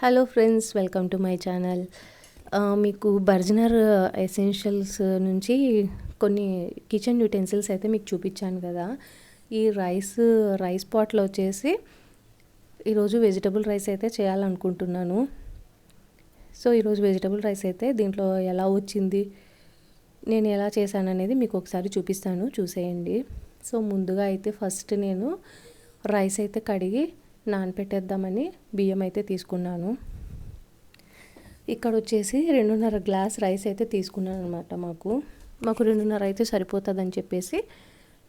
Hello friends, welcome to my channel. మీకు బర్జనర్ essentials నుంచి కొన్ని కిచెన్ యూటెన్సిల్స్ అయితే మీకు చూపించాను కదా. ఈ రైస్ పాట్లో వచ్చేసి ఈరోజు వెజిటబుల్ రైస్ అయితే చేయాలనుకుంటున్నాను. సో ఈరోజు వెజిటబుల్ రైస్ అయితే దీంట్లో ఎలా వచ్చింది, నేను ఎలా చేశాను అనేది మీకు ఒకసారి చూపిస్తాను, చూసేయండి. సో ముందుగా అయితే ఫస్ట్ నేను రైస్ అయితే కడిగి నానపెట్టేద్దామని బియ్యం అయితే తీసుకున్నాను. ఇక్కడ వచ్చేసి 2.5 గ్లాస్ రైస్ అయితే తీసుకున్నాను అనమాట. మాకు 2.5 అయితే సరిపోతుందని చెప్పేసి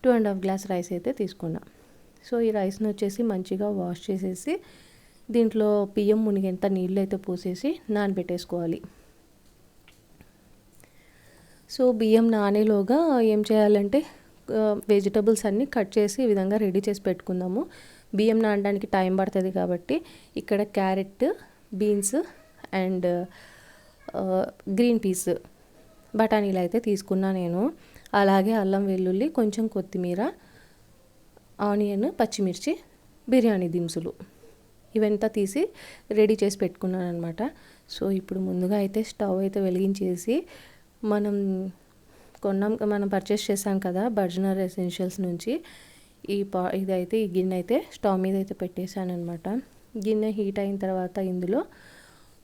2.5 గ్లాస్ రైస్ అయితే తీసుకున్నా. సో ఈ రైస్ని వచ్చేసి మంచిగా వాష్ చేసేసి దీంట్లో బియ్యం మునిగేంత నీళ్ళు అయితే పోసేసి నానబెట్టేసుకోవాలి. సో బియ్యం నానేలోగా ఏం చేయాలంటే వెజిటబుల్స్ అన్నీ కట్ చేసి ఈ విధంగా రెడీ చేసి పెట్టుకుందాము. బియ్యం నానడానికి టైం పడుతుంది కాబట్టి ఇక్కడ carrot, beans and green peas, బఠానీలు అయితే తీసుకున్నా నేను. అలాగే అల్లం వెల్లుల్లి, కొంచెం కొత్తిమీర, ఆనియన్, పచ్చిమిర్చి, బిర్యానీ దినుసులు ఇవంతా తీసి రెడీ చేసి పెట్టుకున్నాను అనమాట. సో ఇప్పుడు ముందుగా అయితే స్టవ్ అయితే వెలిగించేసి మనం పర్చేస్ చేసాం కదా బర్జనర్ ఎసెన్షియల్స్ నుంచి ఇదైతే ఈ గిన్నె అయితే స్టవ్ మీద అయితే పెట్టేశాను అనమాట. గిన్నె హీట్ అయిన తర్వాత ఇందులో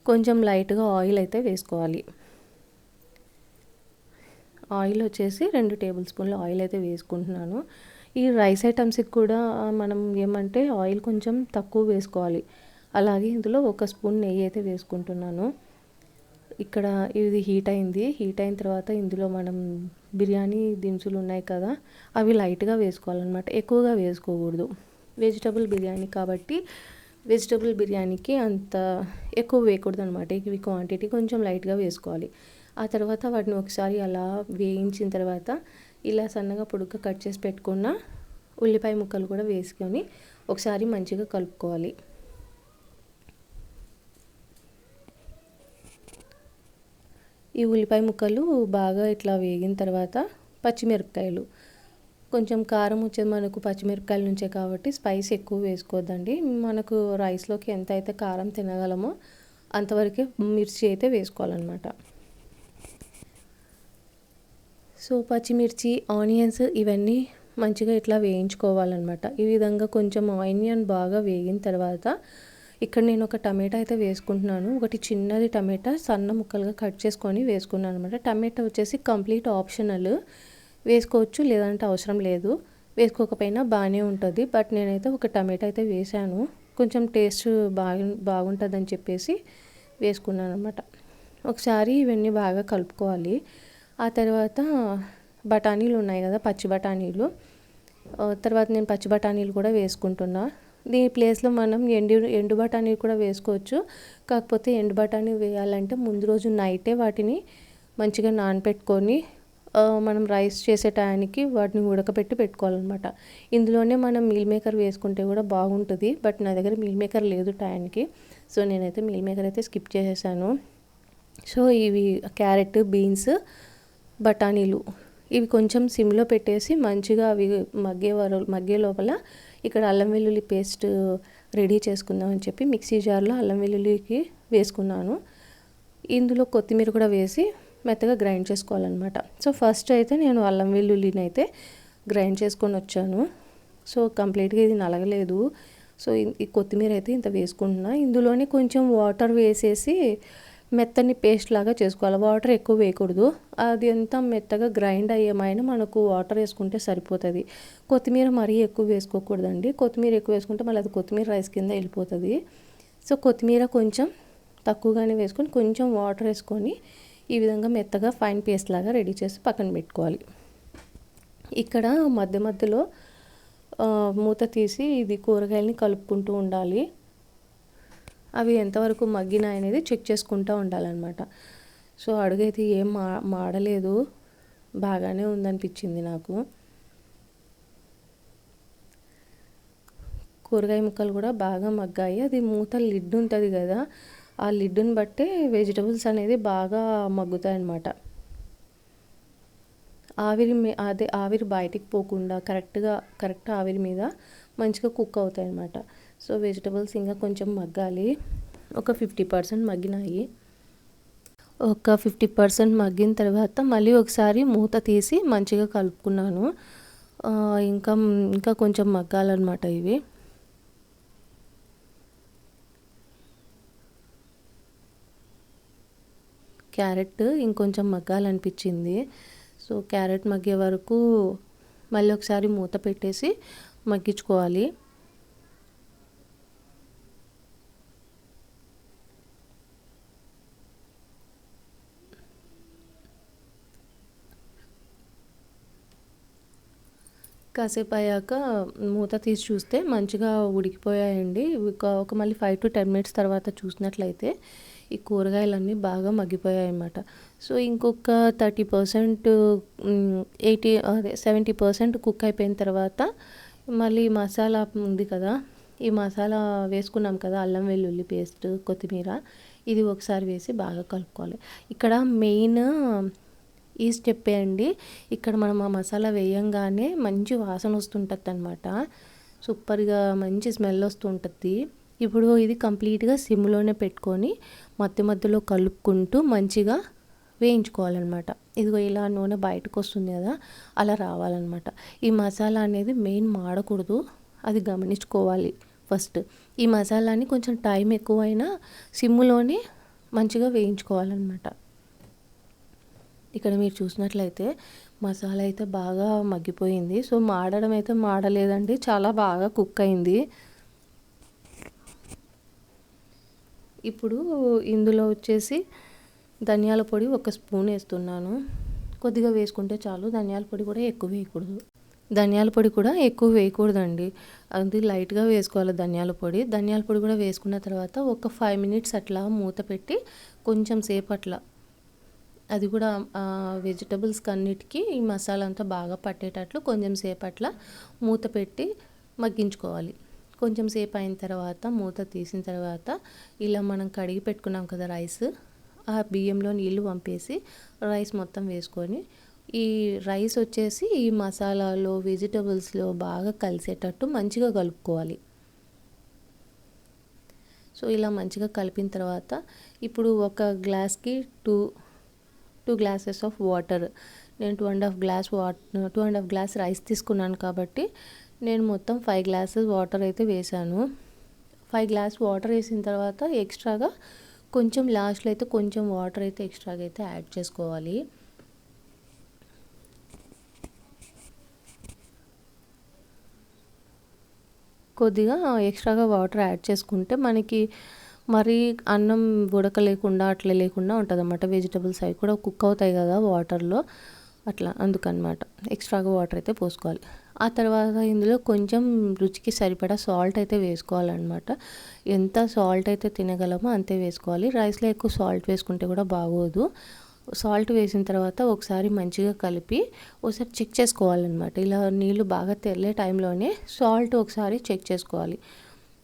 కొంచెం లైట్గా ఆయిల్ అయితే వేసుకోవాలి. ఆయిల్ వచ్చేసి 2 టేబుల్ స్పూన్ల ఆయిల్ అయితే వేసుకుంటున్నాను. ఈ రైస్ ఐటమ్స్కి కూడా మనం ఏమంటే ఆయిల్ కొంచెం తక్కువ వేసుకోవాలి. అలాగే ఇందులో 1 స్పూన్ నెయ్యి అయితే వేసుకుంటున్నాను. ఇక్కడ ఇది హీట్ అయిన తర్వాత ఇందులో మనం బిర్యానీ దినుసులు ఉన్నాయి కదా, అవి లైట్గా వేసుకోవాలన్నమాట, ఎక్కువగా వేసుకోకూడదు. వెజిటబుల్ బిర్యానీ కాబట్టి వెజిటబుల్ బిర్యానీకి అంత ఎక్కువ వేయకూడదు అనమాట. ఇవి క్వాంటిటీ కొంచెం లైట్గా వేసుకోవాలి. ఆ తర్వాత వాటిని ఒకసారి అలా వేయించిన తర్వాత ఇలా సన్నగా పొడుగ్గా కట్ చేసి పెట్టుకున్న ఉల్లిపాయ ముక్కలు కూడా వేసుకొని ఒకసారి మంచిగా కలుపుకోవాలి. ఈ ఉల్లిపాయ ముక్కలు బాగా ఇట్లా వేగిన తర్వాత పచ్చిమిరపకాయలు, కొంచెం కారం వచ్చేది మనకు పచ్చిమిరపకాయల నుంచే కాబట్టి స్పైస్ ఎక్కువ వేసుకోవద్దండి. మనకు రైస్లోకి ఎంత అయితే కారం తినగలమో అంతవరకే మిర్చి అయితే వేసుకోవాలన్నమాట. సో పచ్చిమిర్చి, ఆనియన్స్ ఇవన్నీ మంచిగా ఇట్లా వేయించుకోవాలన్నమాట. ఈ విధంగా కొంచెం ఆనియన్ బాగా వేగిన తర్వాత ఇక్కడ నేను ఒక టమాటా అయితే వేసుకుంటున్నాను. ఒకటి చిన్నది టమాటా సన్న ముక్కలుగా కట్ చేసుకొని వేసుకున్నాను అనమాట. టమాటా వచ్చేసి కంప్లీట్ ఆప్షనల్, వేసుకోవచ్చు లేదంటే అవసరం లేదు, వేసుకోకపోయినా బాగానే ఉంటుంది. బట్ నేనైతే ఒక టమాటా అయితే వేసాను, కొంచెం టేస్ట్ బాగుంటుందని చెప్పేసి వేసుకున్నాను అనమాట. ఒకసారి ఇవన్నీ బాగా కలుపుకోవాలి. ఆ తర్వాత బఠానీలు ఉన్నాయి కదా, పచ్చి బఠానీలు, తర్వాత నేను పచ్చి బఠానీలు కూడా వేసుకుంటున్నా. దీని ప్లేస్లో మనం ఎండు బఠానీ కూడా వేసుకోవచ్చు. కాకపోతే ఎండు బఠానీ వేయాలంటే ముందు రోజు నైటే వాటిని మంచిగా నానపెట్టుకొని మనం రైస్ చేసే టయానికి వాటిని ఉడకపెట్టి పెట్టుకోవాలన్నమాట. ఇందులోనే మనం మీల్ మేకర్ వేసుకుంటే కూడా బాగుంటుంది. బట్ నా దగ్గర మీల్ మేకర్ లేదు టయానికి, సో నేనైతే మీల్ మేకర్ అయితే స్కిప్ చేసేసాను. సో ఇవి క్యారెట్, బీన్స్, బఠానీలు ఇవి కొంచెం సిమ్లో పెట్టేసి మంచిగా అవి మగ్గే లోపల ఇక్కడ అల్లం వెల్లుల్లి పేస్ట్ రెడీ చేసుకుందామని చెప్పి మిక్సీ జార్లో అల్లం వెల్లుల్లికి వేసుకున్నాను. ఇందులో కొత్తిమీర కూడా వేసి మెత్తగా గ్రైండ్ చేసుకోవాలన్నమాట. సో ఫస్ట్ అయితే నేను అల్లం వెల్లుల్లిని అయితే గ్రైండ్ చేసుకొని వచ్చాను. సో కంప్లీట్గా ఇది నలగలేదు. సో ఈ కొత్తిమీర అయితే ఇంత వేసుకుంటున్నా. ఇందులోనే కొంచెం వాటర్ వేసేసి మెత్తని పేస్ట్ లాగా చేసుకోవాలి. వాటర్ ఎక్కువ వేయకూడదు, అది అంతా మెత్తగా గ్రైండ్ అయ్యేమైనా మనకు వాటర్ వేసుకుంటే సరిపోతుంది. కొత్తిమీర మరీ ఎక్కువ వేసుకోకూడదండి. కొత్తిమీర ఎక్కువ వేసుకుంటే మళ్ళీ అది కొత్తిమీర రైస్ కింద వెళ్ళిపోతుంది. సో కొత్తిమీర కొంచెం తక్కువగానే వేసుకొని కొంచెం వాటర్ వేసుకొని ఈ విధంగా మెత్తగా ఫైన్ పేస్ట్ లాగా రెడీ చేసి పక్కన పెట్టుకోవాలి. ఇక్కడ మధ్య మధ్యలో మూత తీసి ఇది కూరగాయలని కలుపుకుంటూ ఉండాలి. అవి ఎంతవరకు మగ్గినాయి అనేది చెక్ చేసుకుంటూ ఉండాలన్నమాట. సో అడుగైతే ఏం మాడలేదు, బాగానే ఉందనిపించింది నాకు. కూరగాయ ముక్కలు కూడా బాగా మగ్గాయి. అది మూత లిడ్ ఉంటుంది కదా, ఆ లిడ్ని బట్టే వెజిటబుల్స్ అనేది బాగా మగ్గుతాయి అన్నమాట. ఆవిరి బయటికి పోకుండా కరెక్ట్ ఆవిరి మీద మంచిగా కుక్ అవుతాయి అన్నమాట. సో వెజిటబుల్స్ ఇంకా కొంచెం మగ్గాలి. ఒక 50% మగ్గినాయి. ఒక 50% మగ్గిన తర్వాత మళ్ళీ ఒకసారి మూత తీసి మంచిగా కలుపుకున్నాను. ఇంకా ఇంకా కొంచెం మగ్గాలన్నమాట ఇవి. క్యారెట్ ఇంకొంచెం మగ్గాలనిపించింది. సో క్యారెట్ మగ్గే వరకు మళ్ళీ ఒకసారి మూత పెట్టేసి మగ్గించుకోవాలి. కాసేపు అయ్యాక మూత తీసి చూస్తే మంచిగా ఉడికిపోయాయండి. ఒక మళ్ళీ 5 to 10 minutes తర్వాత చూసినట్లయితే ఈ కూరగాయలన్నీ బాగా మగ్గిపోయాయి అన్నమాట. సో ఇంకొక 30% 70% కుక్ అయిపోయిన తర్వాత మళ్ళీ మసాలా ఉంది కదా, ఈ మసాలా వేసుకున్నాం కదా, అల్లం వెల్లుల్లి పేస్ట్, కొత్తిమీర, ఇది ఒకసారి వేసి బాగా కలుపుకోవాలి. ఇక్కడ మెయిన్ ఈ స్టెప్పే అండి. ఇక్కడ మనం ఆ మసాలా వేయంగానే మంచి వాసన వస్తుంటుంది అనమాట. సూపర్గా మంచి స్మెల్ వస్తుంటుంది. ఇప్పుడు ఇది కంప్లీట్గా సిమ్లోనే పెట్టుకొని మధ్య మధ్యలో కలుపుకుంటూ మంచిగా వేయించుకోవాలన్నమాట. ఇదిగో ఇలా నూనె బయటకు వస్తుంది కదా, అలా రావాలన్నమాట. ఈ మసాలా అనేది మెయిన్ మాడకూడదు, అది గమనించుకోవాలి ఫస్ట్. ఈ మసాలాని కొంచెం టైం ఎక్కువైనా సిమ్లోనే మంచిగా వేయించుకోవాలన్నమాట. ఇక్కడ మీరు చూసినట్లయితే మసాలా అయితే బాగా మగ్గిపోయింది. సో మాడడం అయితే మాడలేదండి, చాలా బాగా కుక్ అయింది. ఇప్పుడు ఇందులో వచ్చేసి ధనియాల పొడి 1 స్పూన్ వేస్తున్నాను. కొద్దిగా వేసుకుంటే చాలు, ధనియాల పొడి కూడా ఎక్కువ వేయకూడదు. ధనియాల పొడి కూడా ఎక్కువ వేయకూడదండి, అది లైట్గా వేసుకోవాలి ధనియాల పొడి. ధనియాల పొడి కూడా వేసుకున్న తర్వాత ఒక 5 minutes అట్లా మూత పెట్టి కొంచెం సేపు అట్లా, అది కూడా వెజిటబుల్స్కి అన్నిటికీ ఈ మసాలా అంతా బాగా పట్టేటట్లు కొంచెం సేపు అట్లా మూత పెట్టి మగ్గించుకోవాలి. కొంచెం సేపు అయిన తర్వాత మూత తీసిన తర్వాత ఇలా మనం కడిగి పెట్టుకున్నాం కదా రైస్, ఆ బియ్యంలో నీళ్లు పంపేసి రైస్ మొత్తం వేసుకొని ఈ రైస్ వచ్చేసి ఈ మసాలాలో వెజిటబుల్స్లో బాగా కలిసేటట్టు మంచిగా కలుపుకోవాలి. సో ఇలా మంచిగా కలిపిన తర్వాత ఇప్పుడు ఒక గ్లాస్కి 2 glasses ఆఫ్ వాటర్, నేను 2.5 glass రైస్ తీసుకున్నాను కాబట్టి నేను మొత్తం 5 glasses వాటర్ అయితే వేసాను. 5 glass వాటర్ వేసిన తర్వాత ఎక్స్ట్రాగా కొంచెం లాస్ట్లో అయితే కొంచెం వాటర్ అయితే ఎక్స్ట్రాగా అయితే యాడ్ చేసుకోవాలి. కొద్దిగా ఎక్స్ట్రాగా వాటర్ యాడ్ చేసుకుంటే మనకి మరి అన్నం ఉడకలేకుండా అట్లా లేకుండా ఉంటుంది అన్నమాట. వెజిటబుల్స్ అవి కూడా కుక్ అవుతాయి కదా వాటర్లో, అట్లా అందుకనమాట ఎక్స్ట్రాగా వాటర్ అయితే పోసుకోవాలి. ఆ తర్వాత ఇందులో కొంచెం రుచికి సరిపడా సాల్ట్ అయితే వేసుకోవాలన్నమాట. ఎంత సాల్ట్ అయితే తినగలమో అంతే వేసుకోవాలి. రైస్లో ఎక్కువ సాల్ట్ వేసుకుంటే కూడా బాగోదు. సాల్ట్ వేసిన తర్వాత ఒకసారి మంచిగా కలిపి ఒకసారి చెక్ చేసుకోవాలన్నమాట. ఇలా నీళ్ళు బాగా తెల్లే టైంలోనే సాల్ట్ ఒకసారి చెక్ చేసుకోవాలి,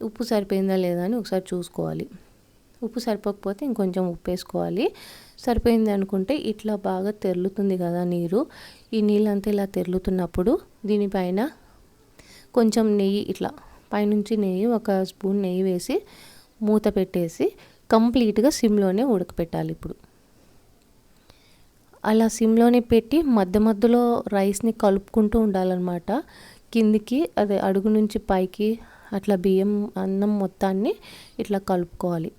ఉప్పు సరిపోయిందా లేదా అని ఒకసారి చూసుకోవాలి. ఉప్పు సరిపోకపోతే ఇంకొంచెం ఉప్పు వేసుకోవాలి. సరిపోయింది అనుకుంటే ఇట్లా బాగా తెరులుతుంది కదా నీరు, ఈ నీళ్ళంతా ఇలా తెరులుతున్నప్పుడు దీనిపైన కొంచెం నెయ్యి, ఇట్లా పైనుంచి నెయ్యి 1 స్పూన్ నెయ్యి వేసి మూత పెట్టేసి కంప్లీట్గా సిమ్లోనే ఉడకపెట్టాలి. ఇప్పుడు అలా సిమ్లోనే పెట్టి మధ్య మధ్యలో రైస్ని కలుపుకుంటూ ఉండాలన్నమాట. కిందికి అదే అడుగు నుంచి పైకి అట్లా బియ్యం అన్నం మొత్తాన్ని ఇట్లా కలుపుకోవాలి.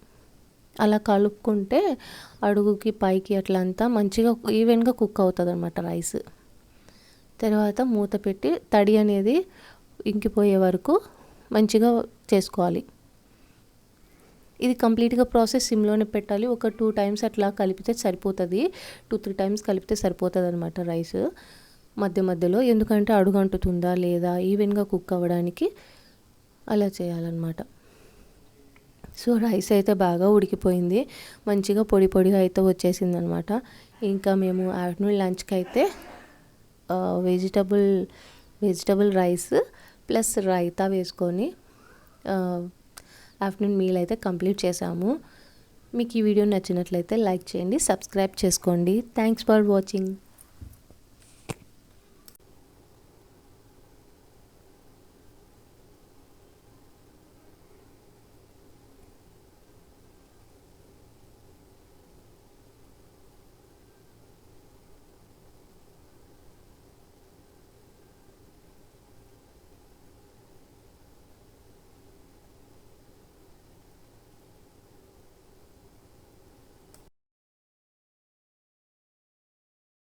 అలా కలుపుకుంటే అడుగుకి పైకి అట్లా అంతా మంచిగా ఈవెన్గా కుక్ అవుతుంది అన్నమాట రైస్. తర్వాత మూత పెట్టి తడి అనేది ఇంకిపోయే వరకు మంచిగా చేసుకోవాలి. ఇది కంప్లీట్గా ప్రాసెస్ సిమ్లోనే పెట్టాలి. ఒక 2 times అట్లా కలిపితే సరిపోతుంది, 2-3 times కలిపితే సరిపోతుంది అనమాట రైస్ మధ్య మధ్యలో. ఎందుకంటే అడుగు అంటుతుందా లేదా ఈవెన్గా కుక్ అవ్వడానికి అలా చేయాలన్నమాట. సో రైస్ అయితే బాగా ఉడికిపోయింది, మంచిగా పొడి పొడిగా అయితే వచ్చేసింది అనమాట. ఇంకా మేము ఆఫ్టర్నూన్ లంచ్కి అయితే వెజిటబుల్ రైస్ ప్లస్ రైతా వేసుకొని ఆఫ్టర్నూన్ మీల్ అయితే కంప్లీట్ చేసాము. మీకు ఈ వీడియో నచ్చినట్లయితే లైక్ చేయండి, సబ్స్క్రైబ్ చేసుకోండి. Thanks for watching.